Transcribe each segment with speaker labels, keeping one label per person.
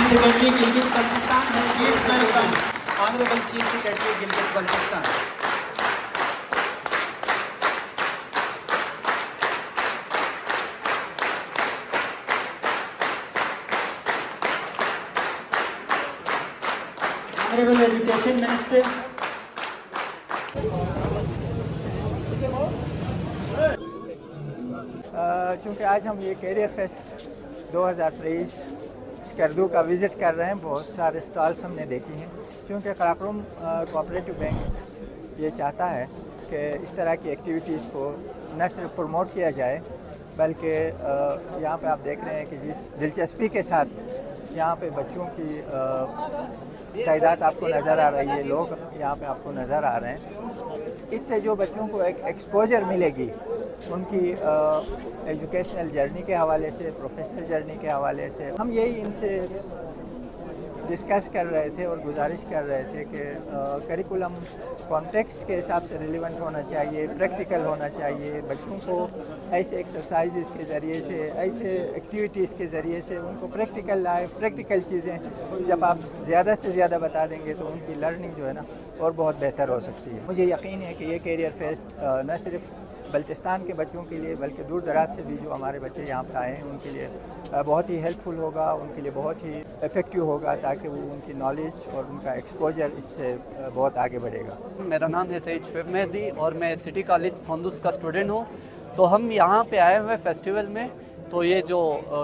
Speaker 1: Secretary, Gilgit-Baltistan, please welcome Honorable Chief Secretary, Gilgit-Baltistan. Honorable Education Minister.
Speaker 2: चूँकि आज हम ये कैरियर फेस्ट 2023 स्कर्दू का विज़िट कर रहे हैं, बहुत सारे स्टॉल्स हमने देखी हैं। क्योंकि कराकोरम कोऑपरेटिव बैंक ये चाहता है कि इस तरह की एक्टिविटीज़ को न सिर्फ प्रमोट किया जाए, बल्कि यहाँ पे आप देख रहे हैं कि जिस दिलचस्पी के साथ यहाँ पे बच्चों की तादाद आपको नज़र आ रही है, लोग यहाँ पे आपको नज़र आ रहे हैं। इससे जो बच्चों को एक एक्सपोजर मिलेगी उनकी एजुकेशनल जर्नी के हवाले से, प्रोफेशनल जर्नी के हवाले से, हम यही इनसे डिस्कस कर रहे थे और गुजारिश कर रहे थे कि करिकुलम कॉन्टेक्स्ट के हिसाब से रिलेवेंट होना चाहिए, प्रैक्टिकल होना चाहिए। बच्चों को ऐसे एक्सरसाइजेस के ज़रिए से, ऐसे एक्टिविटीज़ के ज़रिए से उनको प्रैक्टिकल लाइफ, प्रैक्टिकल चीज़ें जब आप ज़्यादा से ज़्यादा बता देंगे तो उनकी लर्निंग जो है ना और बहुत बेहतर हो सकती है। मुझे यकीन है कि ये कैरियर फेस्ट न सिर्फ बल्तिस्तान के बच्चों के लिए बल्कि दूर दराज से भी जो हमारे बच्चे यहाँ पर आए हैं उनके लिए बहुत ही हेल्पफुल होगा, उनके लिए बहुत ही इफ़ेक्टिव होगा, ताकि वो उनकी नॉलेज और उनका एक्सपोजर इससे बहुत आगे बढ़ेगा।
Speaker 3: मेरा नाम है सईद शुएब मेहदी और मैं सिटी कॉलेज सोंदुस का स्टूडेंट हूँ। तो हम यहाँ पे आए हुए फेस्टिवल में, तो ये जो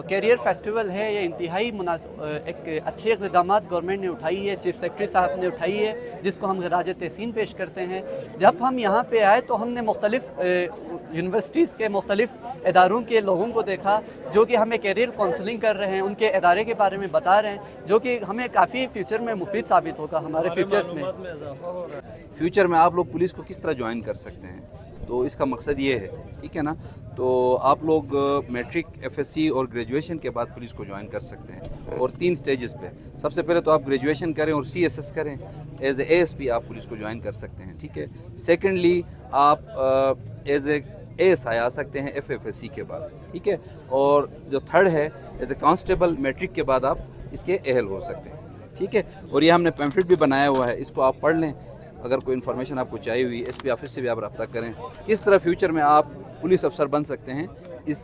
Speaker 3: कैरियर फेस्टिवल है ये इंतहाई एक अच्छे इक़दाम गवर्नमेंट ने उठाई है, चीफ सेक्रेटरी साहब ने उठाई है, जिसको हम खराज तहसीन पेश करते हैं। जब हम यहाँ पे आए तो हमने मुख्तलिफ यूनिवर्सिटीज़ के मुख्तलिफ इदारों के लोगों को देखा जो कि हमें कैरियर काउंसलिंग कर रहे हैं, उनके इदारे के बारे में बता रहे हैं, जो कि हमें काफ़ी फ्यूचर में मुफीद साबित होगा हमारे फ्यूचर्स में।
Speaker 4: फ्यूचर में आप लोग पुलिस को किस तरह ज्वाइन कर सकते हैं, तो इसका मकसद ये है, ठीक है ना। तो आप लोग मैट्रिक, एफएससी और ग्रेजुएशन के बाद पुलिस को ज्वाइन कर सकते हैं, और 3 स्टेजेस पे। सबसे पहले तो आप ग्रेजुएशन करें और सीएसएस करें, एज ए एएसपी आप पुलिस को ज्वाइन कर सकते हैं, ठीक है। सेकेंडली आप एज ए एएसआई आ सकते हैं एफएफएससी के बाद, ठीक है। और जो थर्ड है एज ए कांस्टेबल, मैट्रिक के बाद आप इसके एहल हो सकते हैं, ठीक है। और ये हमने पैम्फलेट भी बनाया हुआ है, इसको आप पढ़ लें। अगर कोई इन्फॉर्मेशन आपको चाहिए हुई, एसपी ऑफिस से भी आप रब्ता करें, किस तरह फ्यूचर में आप पुलिस अफसर बन सकते हैं। इस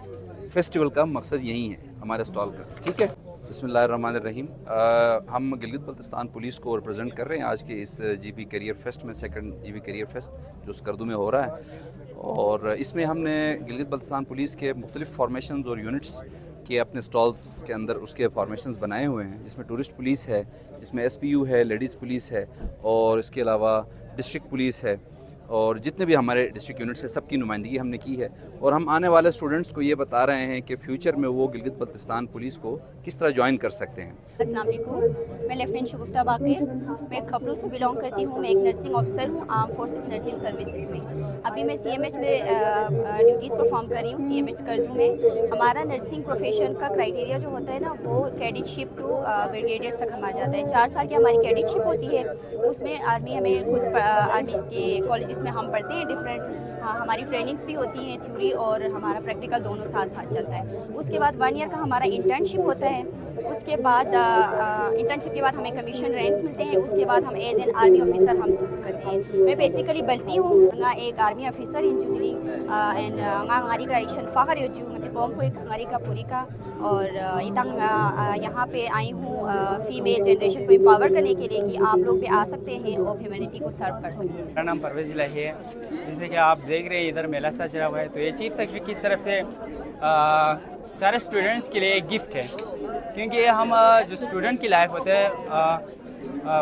Speaker 4: फेस्टिवल का मकसद यही है हमारे स्टॉल का, ठीक है। बिस्मिल्लाहिर्रहमानिर्रहीम। हम गिलगित बल्तिस्तान पुलिस को रिप्रेजेंट कर रहे हैं आज के इस जीबी कैरियर फेस्ट में, सेकंड जीबी कैरियर फेस्ट जो स्कर्दू में हो रहा है। और इसमें हमने गिलगित बल्तिस्तान पुलिस के मुख्तलिफ फॉर्मेशंस और यूनिट्स के अपने स्टॉल्स के अंदर उसके फॉर्मेशंस बनाए हुए हैं, जिसमें टूरिस्ट पुलिस है, जिसमें एसपीयू है, लेडीज़ पुलिस है, और इसके अलावा डिस्ट्रिक्ट पुलिस है, और जितने भी हमारे डिस्ट्रिक्ट यूनिट्स हैं सबकी नुमाइंदगी हमने की है। और हम आने वाले स्टूडेंट्स को ये बता रहे हैं कि फ्यूचर में वो गिलगित बल्तिस्तान पुलिस को किस तरह ज्वाइन कर सकते हैं।
Speaker 5: अस्सलाम वालेकुम, मैं लेफ्टिनेंट शगुफ्ता बाकिर, मैं खबरों से बिलोंग करती हूँ। मैं एक नर्सिंग ऑफिसर हूँ आर्म फोर्सेस नर्सिंग सर्विसेज में। अभी मैं सीएमएच में ड्यूटीज़ परफॉर्म कर रही हूँ, सीएमएच स्कर्दू में। हमारा नर्सिंग प्रोफेशन का क्राइटेरिया जो होता है ना, वो कैडेटशिप टू ब्रिगेडियर्स तक हमारा जाता है। 4 साल की हमारी कैडेटशिप होती है, उसमें आर्मी हमें खुद आर्मी के कॉलेजेस में हम पढ़ते हैं डिफरेंट। हमारी ट्रेनिंग्स भी होती हैं, थ्योरी और हमारा प्रैक्टिकल दोनों साथ साथ चलता है। उसके बाद 1 ईयर का हमारा इंटर्नशिप होता है। उसके बाद इंटर्नशिप के बाद हमें कमीशन रैंक्स मिलते हैं। उसके बाद हम एज एन आर्मी ऑफिसर हम सब करते हैं। मैं बेसिकली बलती हूँ एक आर्मी ऑफिसर इंजूरी एंड गारी का एक्शन फ़ाखर योजू मतलब बॉम को एक गारी का पूरी का। और यहाँ पे आई हूँ फीमेल जनरेशन को एम्पावर करने के लिए कि आप लोग भी आ सकते हैं और ह्यूमैनिटी को सर्व कर सकते हैं।
Speaker 6: मेरा नाम परवेज़ इलाही है। जैसे कि आप देख रहे हैं इधर मेला सजा हुआ है, तो ये चीफ सेक्रेटरी की तरफ से सारे स्टूडेंट्स के लिए एक गिफ्ट है। क्योंकि हम जो स्टूडेंट की लाइफ होते हैं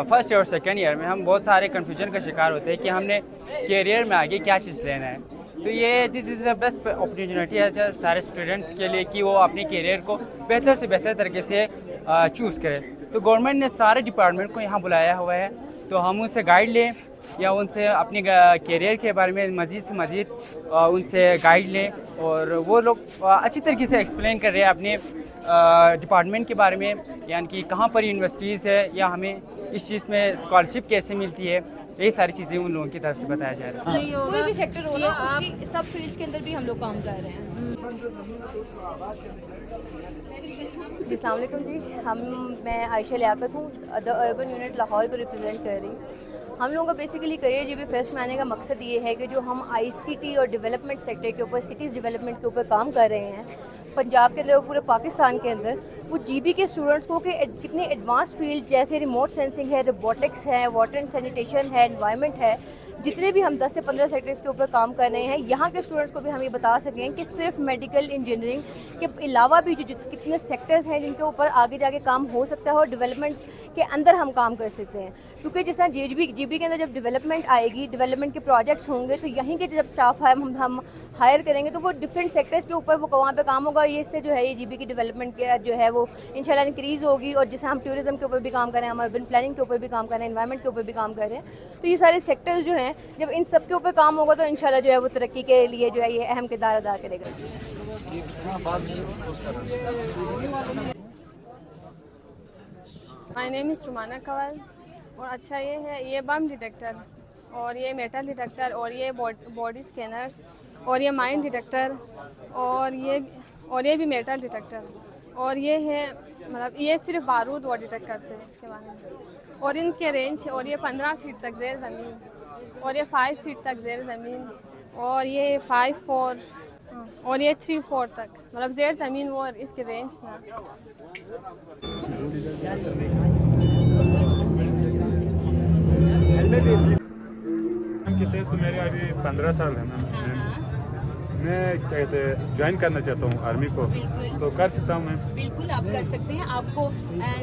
Speaker 6: फर्स्ट ईयर और सेकेंड ईयर में, हम बहुत सारे कन्फ्यूजन का शिकार होते हैं कि हमने कैरियर में आगे क्या चीज़ लेना है। तो ये this is the best opportunity है सारे स्टूडेंट्स के लिए कि वो अपने कैरियर को बेहतर से बेहतर तरीके से चूज़ करें। तो गवर्नमेंट ने सारे डिपार्टमेंट को यहाँ बुलाया हुआ है, तो हम उनसे गाइड लें या उनसे अपने कैरियर के बारे में मज़ीद से मज़ीद उनसे गाइड लें। और वो लोग अच्छी तरीके से एक्सप्लेन कर रहे हैं अपने डिपार्टमेंट के बारे में, यानी कि कहाँ पर यूनिवर्सिटीज़ है या हमें इस चीज़ में स्कॉलरशिप कैसे मिलती है। यही सारी चीज़ें उन लोगों की तरफ से बताया जा रहा है।
Speaker 7: कोई भी सेक्टर हो ना, उसकी सब फील्ड्स के अंदर भी हम लोग काम कर रहे हैं।
Speaker 5: जी अस्सलाम वालेकुम जी, मैं आयशा लियाकत हूँ, द अर्बन यूनिट लाहौर को रिप्रेजेंट कर रही हूँ। हम लोगों का बेसिकली करियर जीबी फेस्ट में आने का मकसद ये है कि जो हम आईसीटी और डेवलपमेंट सेक्टर के ऊपर, सिटीज़ डेवलपमेंट के ऊपर काम कर रहे हैं पंजाब के अंदर, पूरे पाकिस्तान के अंदर, वो जीबी के स्टूडेंट्स को कि कितने एडवांस फील्ड जैसे रिमोट सेंसिंग है, रोबोटिक्स है, वाटर एंड सैनिटेशन है, एनवायरनमेंट है, जितने भी हम 10 से 15 सेक्टर्स के ऊपर काम कर रहे हैं, यहाँ के स्टूडेंट्स को भी हम ये बता सकें कि सिर्फ मेडिकल इंजीनियरिंग के अलावा भी जो कितने सेक्टर्स हैं जिनके ऊपर आगे जाके काम हो सकता है और डेवलपमेंट के अंदर हम काम कर सकते हैं। क्योंकि जिस तरह जीबी के अंदर जब डेवलपमेंट आएगी, डेवलपमेंट के प्रोजेक्ट्स होंगे, तो यहीं के जब स्टाफ हम हायर करेंगे तो वो डिफरेंट सेक्टर्स के ऊपर वो वहाँ पे काम होगा। ये इससे जो है ये जीबी की डेवलपमेंट के जो है वो इंशाल्लाह इंक्रीज़ होगी। और जैसे हम टूरिज्म के ऊपर भी काम कर रहे हैं, हम अर्बन प्लानिंग के ऊपर भी काम कर रहे हैं, एनवायरनमेंट के ऊपर भी काम कर रहे हैं, तो ये सारे सेक्टर्स जो हैं जब इन सब के ऊपर काम होगा तो इंशाल्लाह जो है वो तरक्की के लिए जो है ये अहम किरदार अदा करेगा।
Speaker 8: माय नेम इज़ रुमाना कवाल। और अच्छा ये है, ये बम डिटेक्टर और ये मेटल डिटेक्टर और ये बॉडी स्कैनर्स और ये माइन डिटेक्टर और ये भी मेटल डिटेक्टर और ये है, मतलब ये सिर्फ बारूद वो डिटेक्ट करते हैं इसके बारे में। और इनके रेंज, और ये 15 फीट तक ज़ेर ज़मीन और ये 5 फीट तक ज़ेर ज़मीन और ये 5-4 और ये 3-4 तक, मतलब ज़ेर ज़मीन वो इसके रेंज ना।
Speaker 9: कितने तो मेरे अभी 15 साल है ना, मैं कहते ज्वाइन करना चाहता हूँ आर्मी को, तो कर सकता हूँ मैं?
Speaker 10: बिल्कुल आप कर सकते हैं। आपको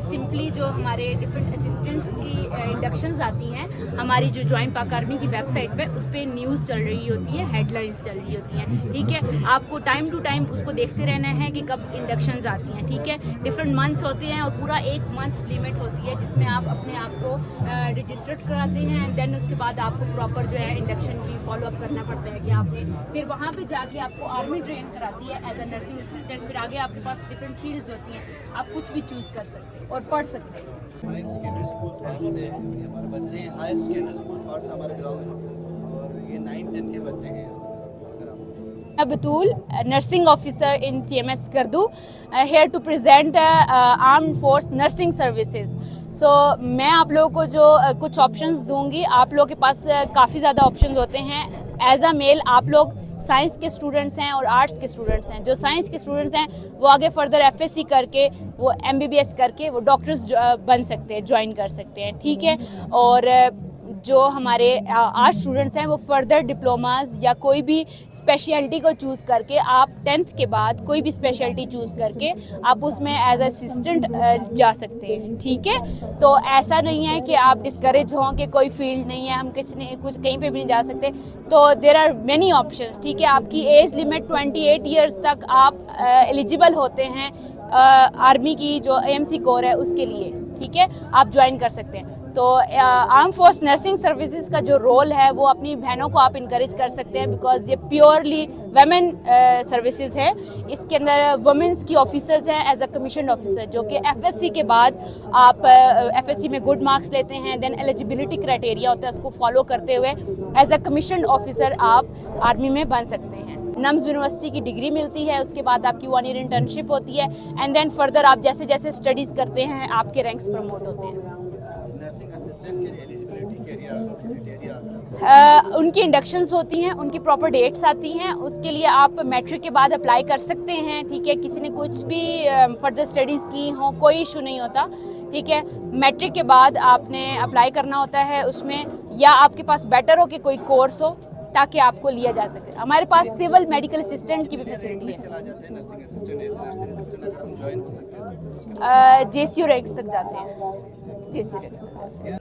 Speaker 10: सिंपली जो हमारे डिफरेंट असिस्टेंट्स की इंडक्शंस आती हैं हमारी जो ज्वाइन पाक आर्मी की वेबसाइट पे, उस पर न्यूज़ चल रही होती है, हेडलाइंस चल रही होती हैं, ठीक है। आपको टाइम टू टाइम उसको देखते रहना है कि कब इंडक्शंस आती हैं, ठीक है। डिफरेंट मंथ्स होते हैं और पूरा 1 मंथ लिमिट होती है जिसमें आप अपने आप को रजिस्टर्ड कराते हैं एंड देन उसके बाद आपको प्रॉपर जो है इंडक्शन की फॉलोअप करना पड़ता है कि आपने फिर वहाँ पर जाके आपको आर्मी ट्रेन कराती है एज अ नर्सिंग असिस्टेंट। फिर आगे आपके पास डिफरेंट फील्ड्स होती हैं, आप कुछ भी चूज़ कर सकते हैं और पढ़ सकते हैं।
Speaker 11: हायर सेकेंडरी स्कूल फार्स से हमारे बच्चे हैं, हायर सेकेंडरी स्कूल फार्स हमारे गाँव है और ये 9-10 के बच्चे हैं।
Speaker 10: Batul, nursing officer in CMS Skardu, here to present Armed Force Nursing Services. So मैं आप लोगों को जो कुछ ऑप्शंस दूंगी, आप लोगों के पास काफ़ी ज़्यादा ऑप्शंस होते हैं। एज अ मेल आप लोग साइंस के स्टूडेंट्स हैं और आर्ट्स के स्टूडेंट्स हैं। जो साइंस के स्टूडेंट्स हैं वो आगे फर्दर FSC करके, वो MBBS करके वो डॉक्टर्स बन सकते हैं, ज्वाइन कर सकते हैं, ठीक है। और जो हमारे आर्ट्स स्टूडेंट्स हैं वो फर्दर डिप्लोमास या कोई भी स्पेशलिटी को चूज़ करके, आप 10th के बाद कोई भी स्पेशलिटी चूज़ करके आप उसमें एज असिस्टेंट जा सकते हैं, ठीक है। तो ऐसा नहीं है कि आप डिस्करेज हों कि कोई फील्ड नहीं है, हम कुछ कहीं पे भी नहीं जा सकते। तो देयर आर मेनी ऑप्शंस, ठीक है। आपकी एज लिमिट 28 ईयर्स तक आप एलिजिबल होते हैं आर्मी की जो AMC कोर है उसके लिए, ठीक है। आप ज्वाइन कर सकते हैं। तो आर्म फोर्स नर्सिंग सर्विसेज का जो रोल है वो अपनी बहनों को आप इनकरेज कर सकते हैं, बिकॉज ये प्योरली वुमेन सर्विसेज है। इसके अंदर वुमेन्स की ऑफिसर्स हैं एज अ कमीशन ऑफिसर, जो कि FSC के बाद आप FSC में गुड मार्क्स लेते हैं, देन एलिजिबिलिटी क्राइटेरिया होता है, उसको फॉलो करते हुए एज अ कमीशन ऑफिसर आप आर्मी में बन सकते हैं। नम्स यूनिवर्सिटी की डिग्री मिलती है, उसके बाद आपकी 1 ईयर इंटर्नशिप होती है एंड देन फर्दर आप जैसे जैसे स्टडीज़ करते हैं आपके रैंक्स प्रमोट होते हैं।
Speaker 11: नर्सिंग असिस्टेंट के एलिजिबिलिटी क्राइटेरिया
Speaker 10: उनकी इंडक्शंस होती हैं, उनकी प्रॉपर डेट्स आती हैं, उसके लिए आप मैट्रिक के बाद अप्लाई कर सकते हैं, ठीक है। किसी ने कुछ भी फर्दर स्टडीज़ की हो कोई इशू नहीं होता, ठीक है। मैट्रिक के बाद आपने अप्लाई करना होता है उसमें, या आपके पास बेटर हो कि कोई कोर्स हो ताकि आपको लिया जा सके। हमारे पास सिविल मेडिकल असिस्टेंट की भी फैसिलिटी है। JCU रैंक्स तक जाते हैं, JCU रैंक्स तक जाते हैं।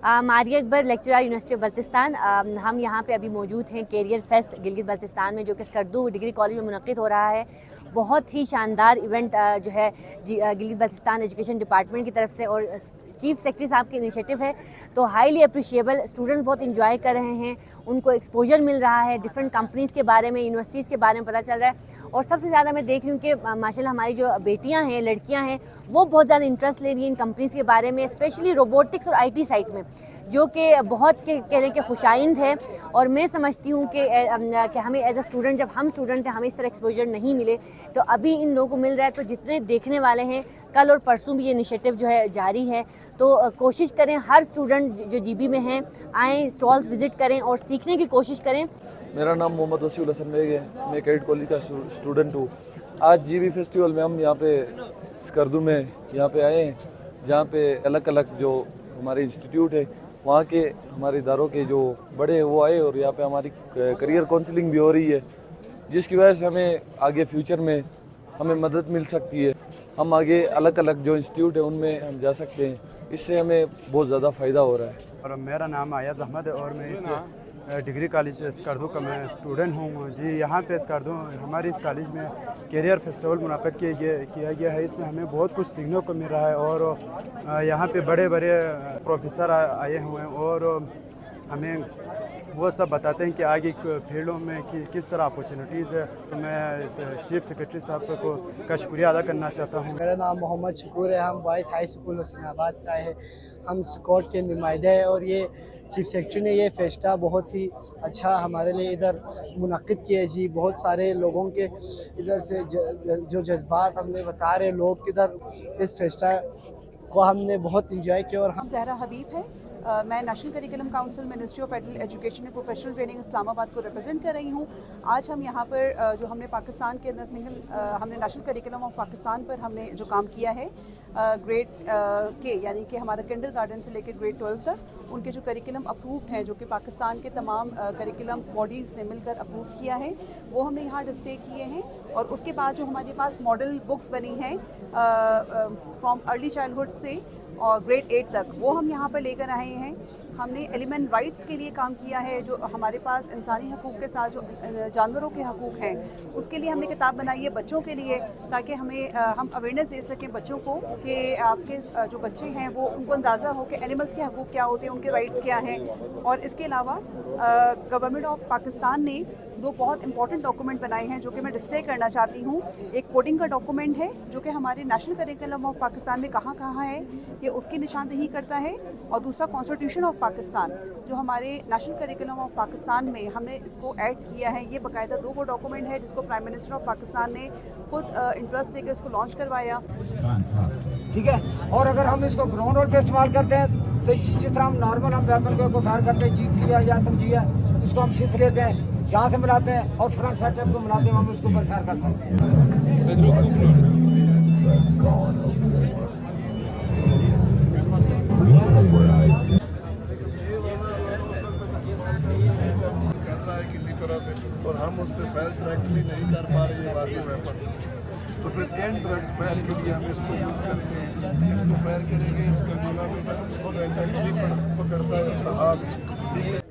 Speaker 12: Maria Akbar lecturer university of Baltistan. हम यहाँ पे अभी मौजूद हैं कैरियर फेस्ट गिलगित बल्तिस्तान में, जो कि स्कर्दू डिग्री कॉलेज में मुनक़्क़िद हो रहा है। बहुत ही शानदार इवेंट जो है गिलगित बल्तिस्तान एजुकेशन डिपार्टमेंट की तरफ से और चीफ सेक्रेटरी साहब की इनिशिएटिव है, तो हाईली अप्रिशिएबल। स्टूडेंट्स बहुत इंजॉय कर रहे हैं, उनको एक्सपोजर मिल रहा है, डिफरेंट कंपनीज़ के बारे में, यूनिवर्सिटीज़ के बारे में पता चल रहा है। और सबसे ज़्यादा मैं देख रही हूँ कि माशाल्लाह हमारी जो बेटियाँ हैं, लड़कियाँ हैं, वो बहुत ज़्यादा इंटरेस्ट ले रही हैं इन कंपनीज़ के बारे में, स्पेशली रोबोटिक्स और IT साइड में, जो कि बहुत कह लें कि खुशाइंद है। और मैं समझती हूँ कि हमें एज अ स्टूडेंट, जब हम स्टूडेंट हैं, हमें इस तरह एक्सपोजर नहीं मिले, तो अभी इन लोगों को मिल रहा है। तो जितने देखने वाले हैं, कल और परसों भी ये इनिशिएटिव जो है जारी है, तो कोशिश करें हर स्टूडेंट जो GB में हैं आएँ, स्टॉल्स विज़िट करें और सीखने की कोशिश करें।
Speaker 13: मेरा नाम मोहम्मद वसीउल हसन बेग है, मैं कैडेट कॉलेज का स्टूडेंट हूँ। आज GB फेस्टिवल में हम यहाँ पे स्कर्दू में यहाँ पे आए हैं, जहाँ पे अलग अलग जो हमारे इंस्टीट्यूट है, वहाँ के हमारे इदारों के जो बड़े हैं वो आए, और यहाँ पे हमारी करियर काउंसलिंग भी हो रही है, जिसकी वजह से हमें आगे फ्यूचर में हमें मदद मिल सकती है। हम आगे अलग अलग जो इंस्टीट्यूट है उनमें हम जा सकते हैं, इससे हमें बहुत ज़्यादा फ़ायदा हो रहा है।
Speaker 14: और मेरा नाम आयाज़ अहमद है और मैं इस डिग्री कॉलेज स्कर्दू का मैं स्टूडेंट हूँ जी। यहाँ पे स्कर्दू हमारे इस कॉलेज में कैरियर फेस्टिवल मुनक़्क़िद किया गया है। इसमें हमें बहुत कुछ सीखने को मिल रहा है और यहाँ पे बड़े बड़े प्रोफेसर आए हुए हैं और हमें वो सब बताते हैं कि आगे फील्डों में किस तरह अपॉर्चुनिटीज़ है। तो मैं इस चीफ सेक्रेटरी साहब का शुक्रिया अदा करना चाहता हूँ।
Speaker 11: मेरा नाम मोहम्मद शुक्र है, हम बॉयज़ हाई स्कूल हुसैनाबाद से आए हैं। हम स्कॉट के नुमाइंदे हैं और ये चीफ सेक्रेटरी ने ये फेस्टा बहुत ही अच्छा हमारे लिए इधर मुनक़्क़िद किया जी। बहुत सारे लोगों के इधर से जो जज्बात हमने बता रहे लोग, इधर इस फेस्टा को हमने बहुत इंजॉय किया। और हम
Speaker 15: ज़हरा हबीब है, मैं national curriculum council ministry of federal education and professional training Islamabad को रिप्रेजेंट कर रही हूँ। आज हम यहाँ पर जो हमने पाकिस्तान के अंदर हमने नेशनल करिकुलम ऑफ पाकिस्तान पर हमने जो काम किया है, ग्रेड के यानी कि हमारा किंडरगार्टन से लेकर ग्रेड 12 तक, उनके जो करिकुलम अप्रूव्ड हैं, जो कि पाकिस्तान के तमाम करिकुलम बॉडीज़ ने मिलकर अप्रूव किया है, वो हमने यहाँ डिस्प्ले किए हैं। और उसके बाद जो हमारे पास मॉडल बुक्स बनी हैं फ्रॉम अर्ली चाइल्डहुड से और ग्रेड 8 तक, वो हम यहाँ पर लेकर आए हैं। हमने एलिमेंट राइट्स के लिए काम किया है, जो हमारे पास इंसानी हकूक़ के साथ जो जानवरों के हकूक़ हैं, उसके लिए हमने किताब बनाई है बच्चों के लिए, ताकि हम अवेयरनेस दे सकें बच्चों को कि आपके जो बच्चे हैं वो उनको अंदाज़ा हो कि एनिमल्स के हकूक़ क्या होते हैं, उनके राइट्स क्या हैं। और इसके अलावा गवर्नमेंट ऑफ पाकिस्तान ने 2 बहुत इंपॉर्टेंट डॉक्यूमेंट बनाए हैं, जो कि मैं डिस्प्ले करना चाहती हूँ। एक कोडिंग का डॉक्यूमेंट है, जो कि हमारे नेशनल करिकुलम ऑफ पाकिस्तान में कहाँ कहाँ है ये उसकी निशानदेही करता है। और दूसरा कॉन्स्टिट्यूशन ऑफ पाकिस्तान, जो हमारे नेशनल करिकुलम ऑफ पाकिस्तान में हमने इसको ऐड किया है। ये बाकायदा 2 वो डॉक्यूमेंट है जिसको प्राइम मिनिस्टर ऑफ पाकिस्तान ने खुद इंटरेस्ट लेकर इसको लॉन्च करवाया।
Speaker 16: ठीक है, और अगर हम इसको ग्राउंड रोड पे इस्तेमाल करते हैं तो जिस तरह हम नॉर्मल हम वेपन को फायर करते हैं, जीत लिया या समझिए, इसको हम शीश लेते हैं, यहाँ से मिलाते हैं और फ्रंट साइड को मिलाते हैं, हम इसको ऊपर फायर कर सकते हैं।
Speaker 17: किसी तरह से और हम उस पर फायर डायरेक्टली नहीं कर पा रहे वादी वेपन, तो फिर एंड डायरेक्ट फायर के लिए हम इसको यूज करते हैं। इसको फायर करेंगे, इसका गला में पकड़ता है हाथ, ठीक है।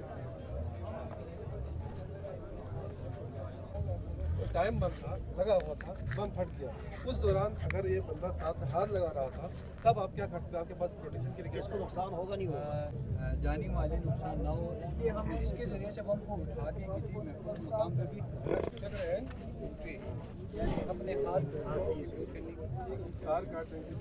Speaker 17: टाइम बम था, लगा हुआ था, बम फट गया। उस दौरान अगर ये बंदा साथ हाथ लगा रहा था, तब आप क्या कर सकते हैं? आपके पास प्रोटेक्शन के लिए इसको नुकसान होगा नहीं होगा,
Speaker 18: जानी माली नुकसान ना हो, इसलिए हम इसके ज़रिए से बम को उठा के किसी महफूज मुकाम पर भी कर रहे हैं। अपने हाथ
Speaker 17: कार काटेंगे।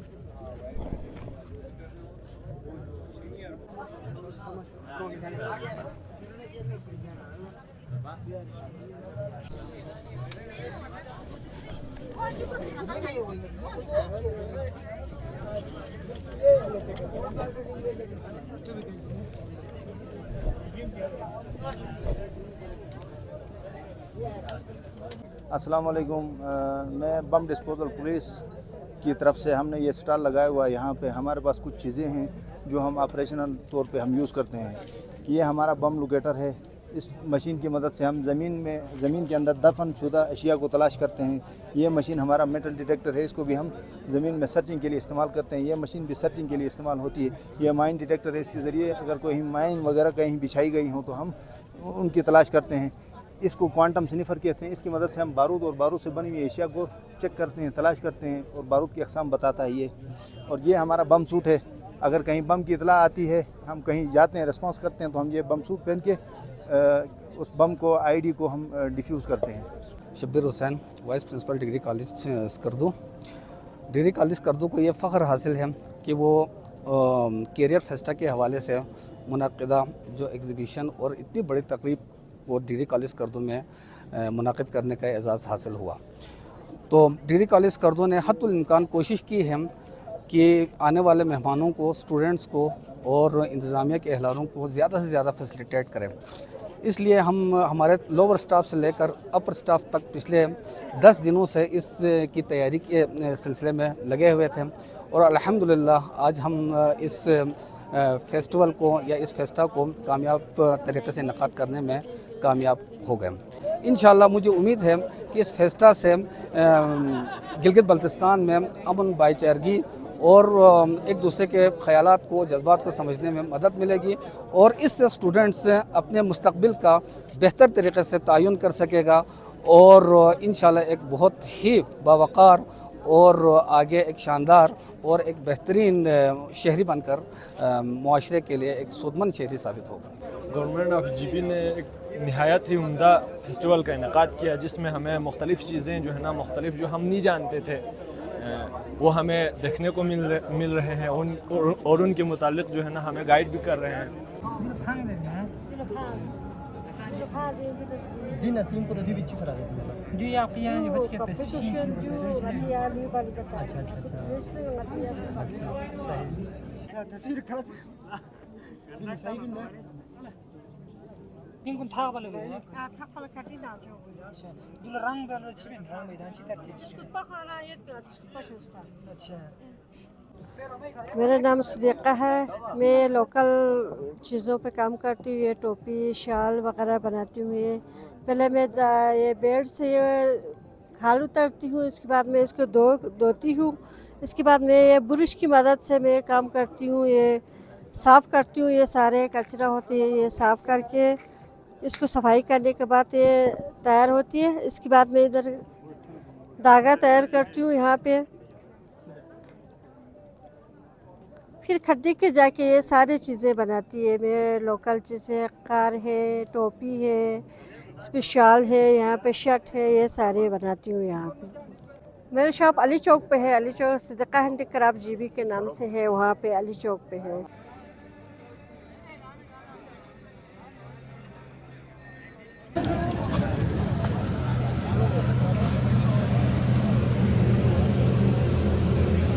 Speaker 11: अस्सलाम वालेकुम। मैं बम डिस्पोजल पुलिस की तरफ से हमने ये स्टॉल लगाया हुआ है। यहाँ पे हमारे पास कुछ चीज़ें हैं जो हम ऑपरेशनल तौर पे हम यूज़ करते हैं। ये हमारा बम लोकेटर है,
Speaker 2: इस मशीन की मदद से हम ज़मीन के अंदर दफन शुदा अशिया को तलाश करते हैं। ये मशीन हमारा मेटल डिटेक्टर है, इसको भी हम ज़मीन में सर्चिंग के लिए इस्तेमाल करते हैं। ये मशीन भी सर्चिंग के लिए इस्तेमाल होती है। ये माइन डिटेक्टर है, इसके ज़रिए अगर कोई माइन वगैरह कहीं बिछाई गई हो तो हम उनकी तलाश करते हैं। इसको क्वांटम स्निफर कहते हैं। इसकी मदद से हम बारूद और बारूद से बनी हुई एशिया को चेक करते हैं, तलाश करते हैं और बारूद की अक़साम बताता है ये। और ये हमारा बम सूट है। अगर कहीं बम की इतला आती है, हम कहीं जाते हैं, रिस्पॉन्स करते हैं, तो हम ये बम सूट पहन के उस बम को आईडी को हम डिफ्यूज़ करते हैं।
Speaker 19: Shabbir Hussain, vice principal degree college Skardu. Degree college Skardu को ये फ़ख्र हासिल है कि वो कैरियर फेस्टा के हवाले से मुनक़िदा जो एग्ज़िबिशन और इतनी बड़ी तकरीब को डिग्री कॉलेज स्कर्दू में मुनक़िद करने का एजाज़ हासिल हुआ। तो डिग्री कॉलेज स्कर्दू ने हद्दुल इम्कान कोशिश की है कि आने वाले मेहमानों को, स्टूडेंट्स को और इंतज़ामिया के अहलारों को ज़्यादा से ज़्यादा फैसिलिटेट करें। इसलिए हम हमारे लोअर स्टाफ से लेकर अपर स्टाफ तक पिछले 10 दिनों से इस की तैयारी के सिलसिले में लगे हुए थे और अल्हम्दुलिल्लाह आज हम इस फेस्टिवल को या इस फेस्टा को कामयाब तरीके से इनेकाद करने में कामयाब हो गए। इंशाअल्लाह मुझे उम्मीद है कि इस फेस्टा से गिलगित बल्तिस्तान में अमन, भाईचारगी और एक दूसरे के ख़यालात को, जज्बात को समझने में मदद मिलेगी और इससे स्टूडेंट्स अपने मुस्तक़बिल का बेहतर तरीके से तयन कर सकेगा और इंशाअल्लाह एक बहुत ही बावक़ार और आगे एक शानदार और एक बेहतरीन शहरी बनकर मुआशरे के लिए एक सूदमंद शहरी साबित होगा।
Speaker 20: गवर्नमेंट ऑफ GB ने एक नहायत ही उम्दा फेस्टिवल का इनेकाद किया, जिसमें हमें मुख्तलिफ़ चीज़ें जो है ना, मुख्तलिफ़ जो हम नहीं जानते थे वो हमें देखने को मिल रहे हैं और उनके मुतालिक जो है ना हमें गाइड भी कर रहे हैं।
Speaker 1: Ningun thaqbal öyle. Thaqbal kartı da çok. Dil rang beler çimen rang meydan çi tertib. Skut bakana yetmiyor. Skut bakıyorlar. अच्छा।
Speaker 21: मेरा नाम सदीक़ा है। मैं लोकल चीज़ों पे काम करती हूँ। ये टोपी, शाल वगैरह बनाती हूँ। ये पहले मैं ये बेड से ये खाल उतारती हूँ, इसके बाद मैं इसको धोती हूँ, इसके बाद मैं ये ब्रश की मदद से मैं काम करती हूँ। ये साफ़ करती हूँ, ये सारे कचरा होती है ये साफ़ करके इसको सफाई करने के बाद ये तैयार होती है। इसके बाद मैं इधर धागा तैयार करती हूँ यहाँ पे, फिर खड्डे के जाके ये सारी चीज़ें बनाती है। मैं लोकल चीज़ें कार है, टोपी है, इस पर शाल है, यहाँ पे शर्ट है, ये सारे बनाती हूँ यहाँ पे। मेरा शॉप अली चौक पे है। अली चौक सदीक़ा हैंडीक्राफ्ट GB के नाम से है, वहाँ पे अली चौक पे है।